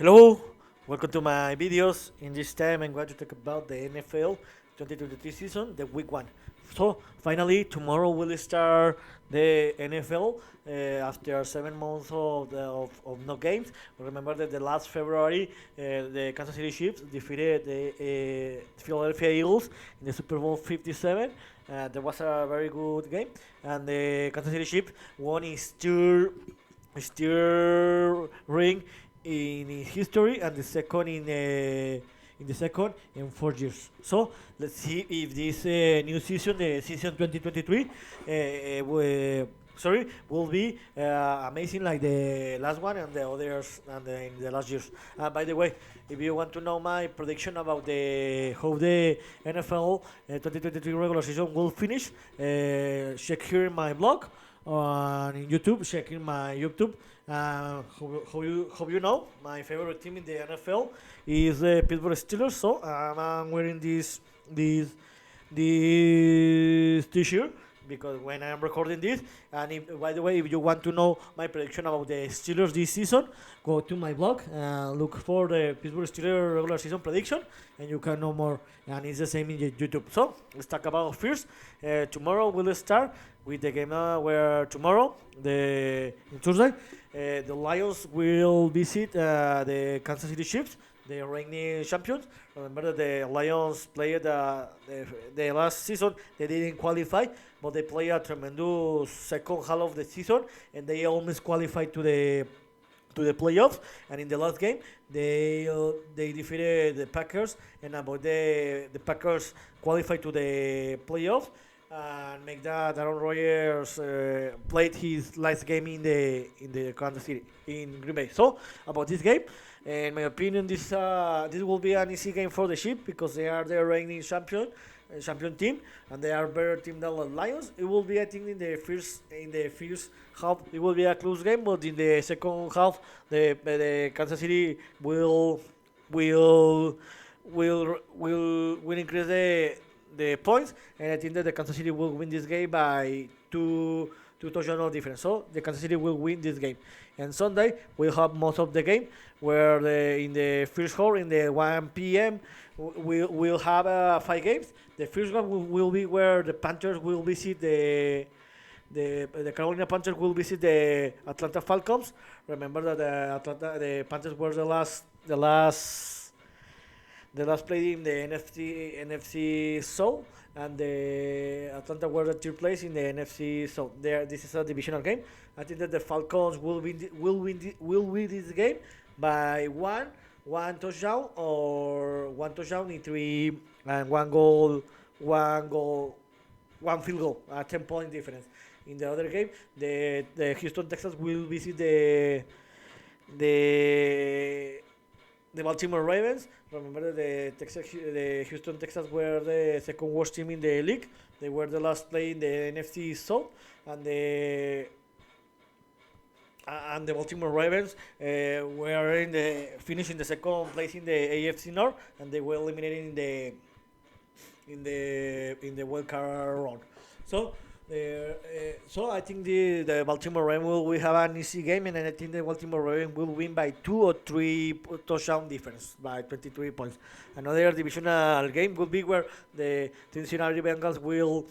Hello, welcome to my videos. In this time, I'm going to talk about the NFL 2023 season, the week one. So, finally, tomorrow will start the NFL after 7 months of no games. Remember that the last February, the Kansas City Chiefs defeated the Philadelphia Eagles in the Super Bowl 57. That was a very good game, and the Kansas City Chiefs won his third ring in his history and the second in the second in 4 years. So let's see if this new season, the season 2023, will be amazing like the last one and the others and in the last years. By the way, if you want to know my prediction about the how the NFL 2023 regular season will finish, check here in my blog on YouTube, checking my YouTube. How you know, my favorite team in the NFL is the Pittsburgh Steelers. So I'm wearing this T-shirt because when I'm recording this, and by the way, if you want to know my prediction about the Steelers this season, go to my blog and look for the Pittsburgh Steelers regular season prediction, and you can know more. And it's the same in YouTube. So let's talk about first. Tomorrow we'll start with the game where tomorrow, in Tuesday, the Lions will visit the Kansas City Chiefs, the reigning champions. Remember that the Lions played the last season. They didn't qualify, but they played a tremendous second half of the season, and they almost qualified to the playoffs. And in the last game, they defeated the Packers, and about the Packers qualified to the playoffs and make that Aaron Rodgers played his last game in the Kansas City in Green Bay. So about this game, in my opinion, this will be an easy game for the Chiefs because they are the reigning champion team, and they are better team than the Lions. It will be, I think, in the first half it will be a close game, but in the second half the Kansas City will will increase the points, and I think that the Kansas City will win this game by two touchdown difference. So the Kansas City will win this game. And Sunday we'll have most of the game where in the first half in the 1 p.m. We'll have 5 games. The first one will be where the Panthers will visit the Carolina Panthers will visit the Atlanta Falcons. Remember that the Panthers were the last played in the NFC South, and the Atlanta were the third place in the NFC South. This is a divisional game. I think that the Falcons will win this game by one touchdown or one touchdown in three and one field goal, a 10-point difference. In the other game, the Houston Texans will visit the the Baltimore Ravens. Remember that the Houston Texans were the second worst team in the league. They were the last play in the NFC South, and the Baltimore Ravens were finishing the second place in the AFC North, and they were eliminated in the wild card round. So. So I think the Baltimore Ravens will have an easy game, and I think the Baltimore Ravens will win by 2 or 3 touchdown difference by 23 points. Another divisional game would be where the Cincinnati Bengals will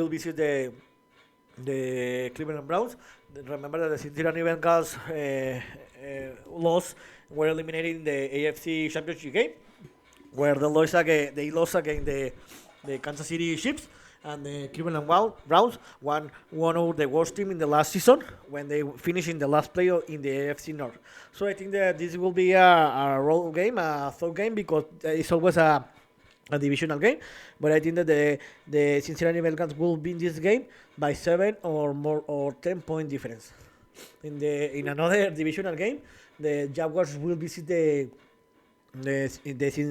visit the Cleveland Browns. Remember that the Cincinnati Bengals were eliminated in the AFC Championship game, where they lost against the Kansas City Chiefs, and the Cleveland Browns one of the worst team in the last season when they finished in the last play in the AFC North. So I think that this will be a road game, a third game, because it's always a divisional game. But I think that the Cincinnati Bengals will win this game by 7 or more or 10-point difference. In another divisional game, the Jaguars will visit the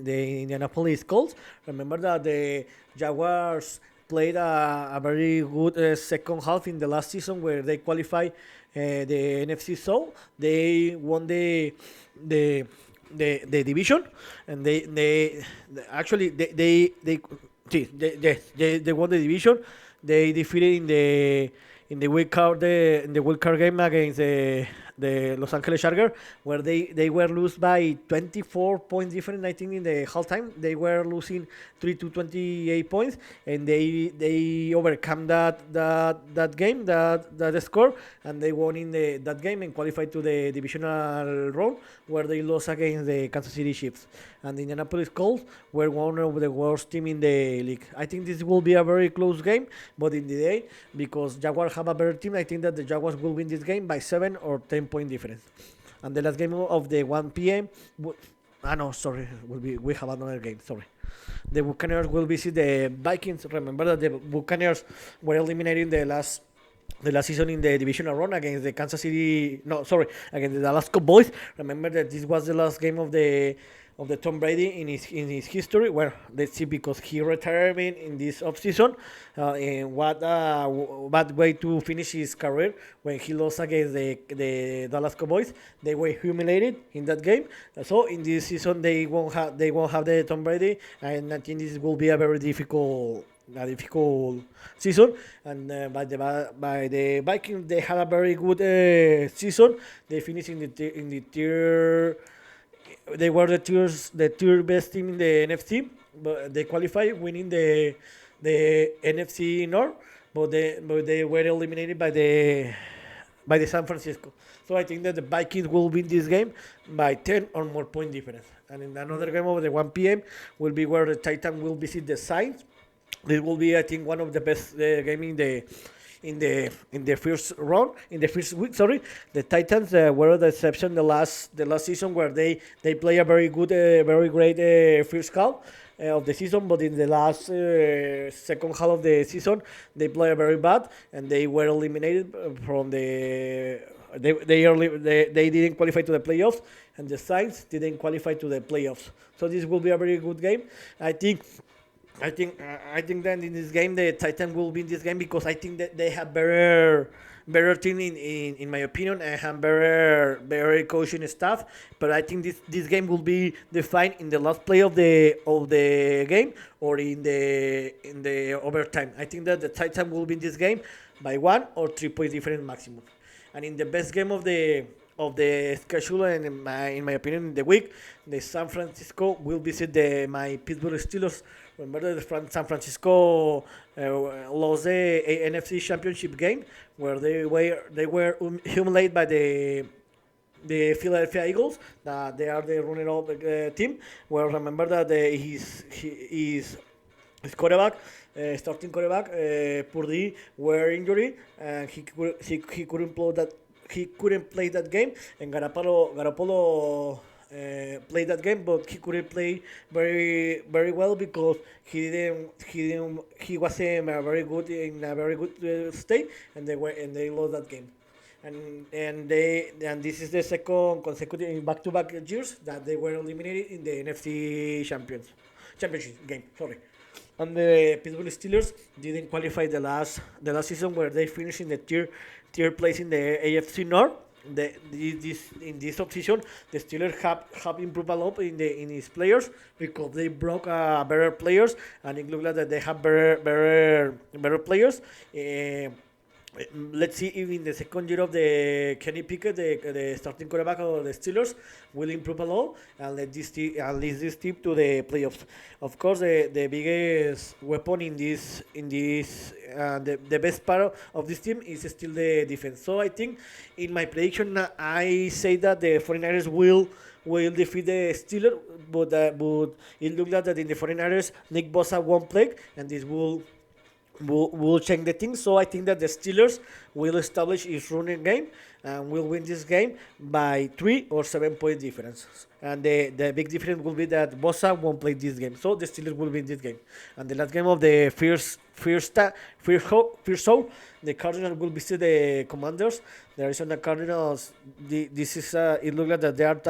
Indianapolis Colts. Remember that the Jaguars played a very good second half in the last season where they qualified the NFC South. They won the division, and they won the division. They defeated in the wild card game the Los Angeles Chargers, where they were lose by 24 points different. I think in the halftime they were losing 3 to 28 points, and they overcome that game that score, and they won in that game and qualified to the divisional round, where they lost against the Kansas City Chiefs. And the Indianapolis Colts were one of the worst team in the league. I think this will be a very close game, but in the day, because Jaguars have a better team, I think that the Jaguars will win this game by 7 or 10 point difference. And the last game of the 1 p.m. No, sorry, we have another game. Sorry. The Buccaneers will visit the Vikings. Remember that the Buccaneers were eliminating the last season in the divisional round against the Kansas City. No, sorry, against the Dallas Cowboys. Remember that this was the last game of the Tom Brady in his history. Well, let's see, because he retired in this offseason. And what a bad way to finish his career when he lost against the Dallas Cowboys. They were humiliated in that game. So in this season they won't have the Tom Brady, and I think this will be a very difficult season. And by the Vikings, they had a very good season. They finished in the tier. They were the tier best team in the NFC, but they qualified, winning the NFC North. But they were eliminated by the San Francisco. So I think that the Vikings will win this game by 10 or more point difference. And in another game of the 1 p.m. will be where the Titans will visit the Saints. This will be, I think, one of the best game in the first week. Sorry, the Titans were the exception the last season, where they play a very good, very great first half of the season, but in the last second half of the season they play very bad, and they were eliminated from the. They didn't qualify to the playoffs, and the Saints didn't qualify to the playoffs. So this will be a very good game. I think that in this game the Titans will win this game, because I think that they have better team in my opinion, and have better coaching staff. But I think this game will be defined in the last play of the game, or in the overtime. I think that the Titans will win this game by 1 or 3 points difference maximum. And in the best game of the schedule, and in my opinion, in the week, the San Francisco will visit my Pittsburgh Steelers. Remember that San Francisco lost the NFC Championship game, where they were humiliated by the Philadelphia Eagles. That they are the runner-up team. Where remember that his quarterback, starting quarterback, Purdy, were injured, and he couldn't play that. He couldn't play that game, and Garoppolo played that game, but he couldn't play very well, because he wasn't in a very good state, and they lost that game. And this is the second consecutive back-to-back years that they were eliminated in the NFC championship game. Sorry. And the Pittsburgh Steelers didn't qualify the last season, where they finished in the third place in the AFC North. In this offseason, the Steelers have improved a lot in his players, because they broke better players, and it looks like that they have better players. Let's see if in the second year of the Kenny Pickett, the starting quarterback of the Steelers, will improve a lot and lead this team to the playoffs. Of course, the biggest weapon in the best part of this team is still the defense. So I think in my prediction, I say that the 49ers will defeat the Steelers, but it looks like that in the 49ers, Nick Bosa won't play, and this will change the thing. So I think that the Steelers will establish his running game and will win this game by 3 or 7 point difference. And the big difference will be that Bosa won't play this game. So the Steelers will win this game. And the last game of the first show, the Cardinals will visit the Commanders. The Arizona Cardinals, this is it looks like that they are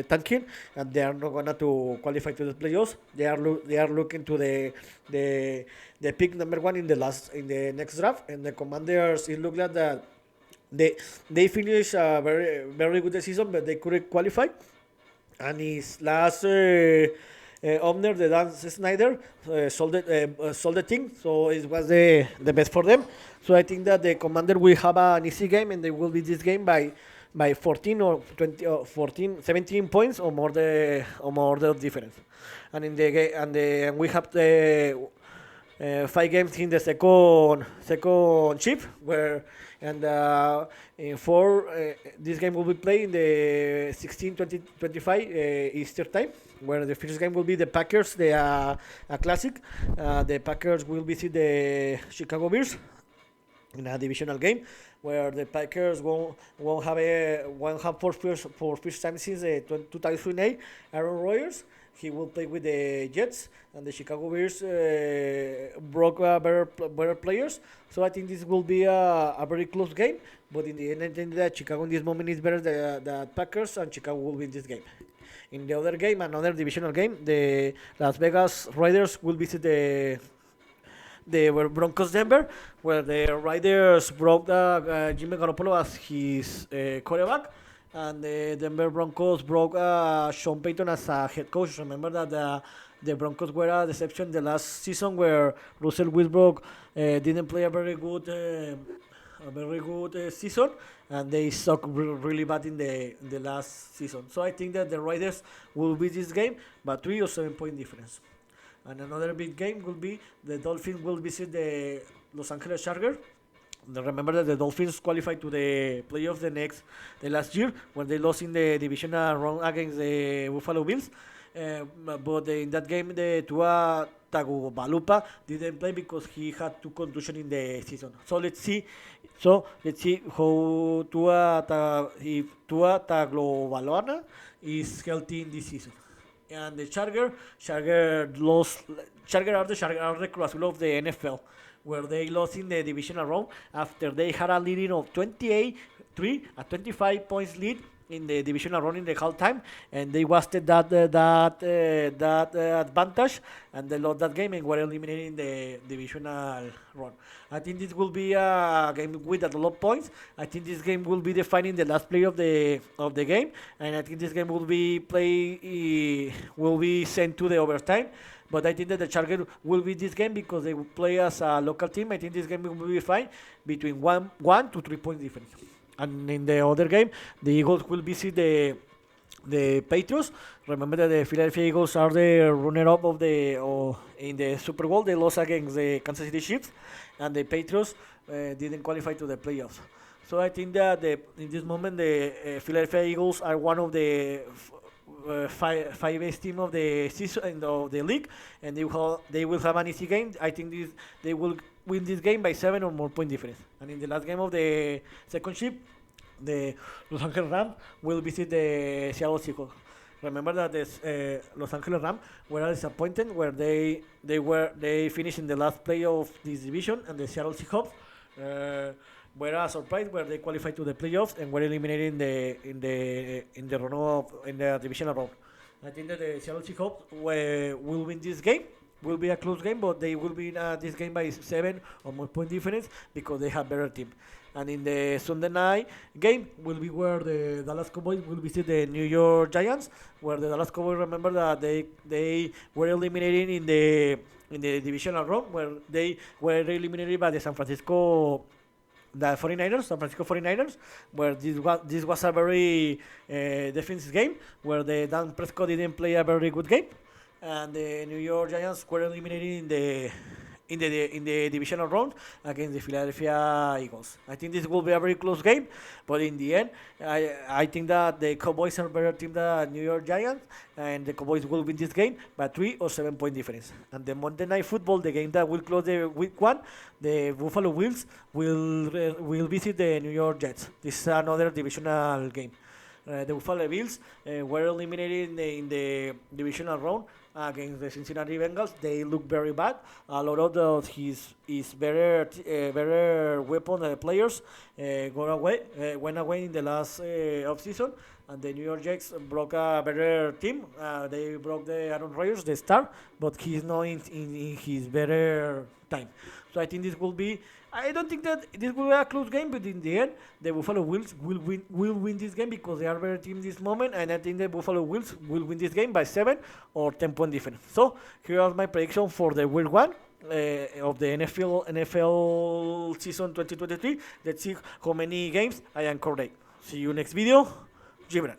tanking, and they are not gonna to qualify to the playoffs. They are looking to the pick number 1 in the next draft, and the Commanders, it looks like that they finished a very very good season, but they couldn't qualify. And his last owner, the Dan Snyder, sold the thing, so it was the best for them. So I think that the Commander will have an easy game, and they will beat this game by 14 or 20 or 14, 17 points or more the difference. And in the and we have the 5 games in the second shift where and in four this game will be played in the 16 20 25 Easter time, where the first game will be the Packers, a classic. The Packers will visit the Chicago Bears in a divisional game where the Packers won't have for first time since 2008 Aaron Rodgers. He will play with the Jets, and the Chicago Bears broke better players. So I think this will be a very close game. But in the end, I think that Chicago in this moment is better than the Packers, and Chicago will win this game. In the other game, another divisional game, the Las Vegas Raiders will visit the Broncos Denver, where the Raiders broke Jimmy Garoppolo as his quarterback, and the Denver Broncos broke Sean Payton as a head coach. Remember that the Broncos were a deception the last season, where Russell Westbrook didn't play a very good season, and they sucked really bad in the last season. So I think that the Raiders will win this game, but 3 or 7 point difference. And another big game will be the Dolphins will visit the Los Angeles Chargers. Remember that the Dolphins qualified to the playoffs the last year when they lost in the divisional round against the Buffalo Bills. But in that game, the Tua Tagovailoa didn't play because he had 2 contusions in the season. So let's see. How if Tua Tagovailoa is healthy in this season. And the Charger lost. Charger are the Cruz of the NFL, where they lost in the divisional round after they had a leading of 28-3, a 25 points lead in the divisional round in the halftime, and they wasted that advantage, and they lost that game and were eliminated in the divisional round. I think this will be a game with a lot of points. I think this game will be defining the last play of the game, and I think this game will be sent to the overtime. But I think that the Chargers will win this game because they will play as a local team. I think this game will be fine between 1 to 3 points difference. And in the other game, the Eagles will visit the Patriots. Remember that the Philadelphia Eagles are the runner-up in the Super Bowl. They lost against the Kansas City Chiefs, and the Patriots didn't qualify to the playoffs. So I think that in this moment, the Philadelphia Eagles are one of the five best team of the season of the league, and they will have an easy game. I think they will win this game by 7 or more point difference. And in the last game of the second shift, the Los Angeles Rams will visit the Seattle Seahawks. Remember that the Los Angeles Rams were disappointed where they finished in the last play of this division, and the Seattle Seahawks were a surprise where they qualified to the playoffs and were eliminated in the divisional round. I think that the Seattle Seahawks will win this game. Will be a close game, but they will win this game by 7 or more point difference because they have better team. And in the Sunday night game will be where the Dallas Cowboys will visit the New York Giants, where the Dallas Cowboys, remember that they were eliminated in the divisional round, where they were eliminated by the San Francisco 49ers, where this was a very defensive game, where the Dan Prescott didn't play a very good game, and the New York Giants were eliminated in the divisional round against the Philadelphia Eagles. I think this will be a very close game, but in the end, I think that the Cowboys are a better team than New York Giants, and the Cowboys will win this game by 3 or 7 point difference. And the Monday Night Football, the game that will close the week 1, the Buffalo Bills will visit the New York Jets. This is another divisional game. The Buffalo Bills were eliminated in the divisional round against the Cincinnati Bengals. They look very bad. A lot of his better weapon players went away in the last off season, and the New York Jets broke a better team. They broke the Aaron Rodgers, the star, but he's not in his better time. So I think this will be I don't think that this will be a close game, but in the end, the Buffalo Bills will win this game because they are better team this moment, and I think the Buffalo Bills will win this game by 7 or 10 point difference. So here are my prediction for the week one. Of the NFL season 2023. Let's see how many games I am correct. See you next video. Gibran.